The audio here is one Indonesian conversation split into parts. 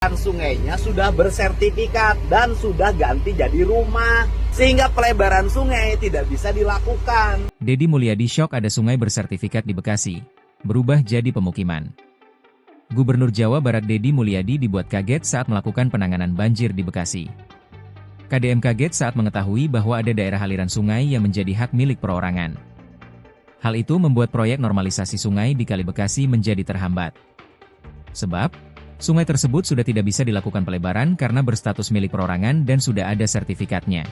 Sungainya sudah bersertifikat dan sudah ganti jadi rumah, sehingga pelebaran sungai tidak bisa dilakukan. Deddy Mulyadi syok ada sungai bersertifikat di Bekasi, berubah jadi pemukiman. Gubernur Jawa Barat Deddy Mulyadi dibuat kaget saat melakukan penanganan banjir di Bekasi. KDM kaget saat mengetahui bahwa ada daerah aliran sungai yang menjadi hak milik perorangan. Hal itu membuat proyek normalisasi sungai di Kali Bekasi menjadi terhambat. Sebab, sungai tersebut sudah tidak bisa dilakukan pelebaran karena berstatus milik perorangan dan sudah ada sertifikatnya.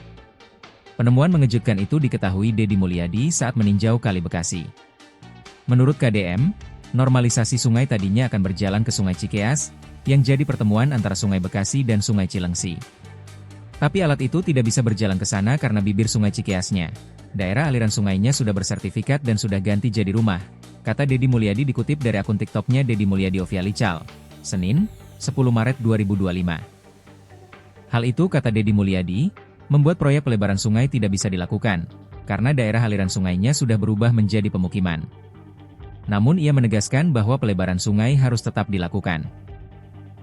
Penemuan mengejutkan itu diketahui Deddy Mulyadi saat meninjau Kali Bekasi. Menurut KDM, normalisasi sungai tadinya akan berjalan ke Sungai Cikeas, yang jadi pertemuan antara Sungai Bekasi dan Sungai Cilengsi. Tapi alat itu tidak bisa berjalan ke sana karena bibir Sungai Cikeasnya. Daerah aliran sungainya sudah bersertifikat dan sudah ganti jadi rumah, kata Deddy Mulyadi dikutip dari akun TikToknya Deddy Mulyadi Official, Senin, 10 Maret 2025. Hal itu, kata Deddy Mulyadi, membuat proyek pelebaran sungai tidak bisa dilakukan, karena daerah aliran sungainya sudah berubah menjadi pemukiman. Namun ia menegaskan bahwa pelebaran sungai harus tetap dilakukan.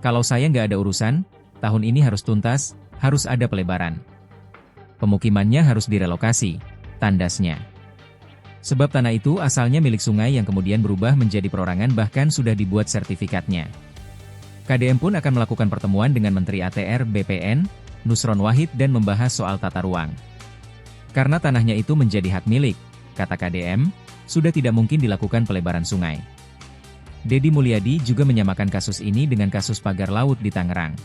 Kalau saya nggak ada urusan, tahun ini harus tuntas, harus ada pelebaran. Pemukimannya harus direlokasi, tandasnya. Sebab tanah itu asalnya milik sungai yang kemudian berubah menjadi perorangan bahkan sudah dibuat sertifikatnya. KDM pun akan melakukan pertemuan dengan Menteri ATR BPN, Nusron Wahid dan membahas soal tata ruang. Karena tanahnya itu menjadi hak milik, kata KDM, sudah tidak mungkin dilakukan pelebaran sungai. Deddy Mulyadi juga menyamakan kasus ini dengan kasus pagar laut di Tangerang.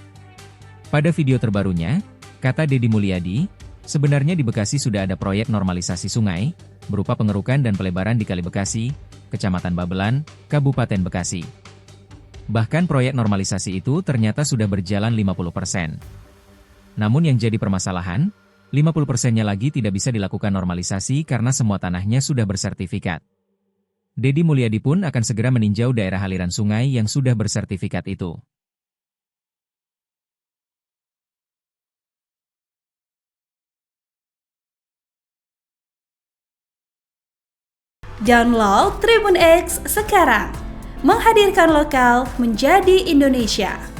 Pada video terbarunya, kata Deddy Mulyadi, sebenarnya di Bekasi sudah ada proyek normalisasi sungai, berupa pengerukan dan pelebaran di Kali Bekasi, Kecamatan Babelan, Kabupaten Bekasi. Bahkan proyek normalisasi itu ternyata sudah berjalan 50%. Namun yang jadi permasalahan, 50%-nya lagi tidak bisa dilakukan normalisasi karena semua tanahnya sudah bersertifikat. Deddy Mulyadi pun akan segera meninjau daerah aliran sungai yang sudah bersertifikat itu. Download Tribun X sekarang, menghadirkan lokal menjadi Indonesia.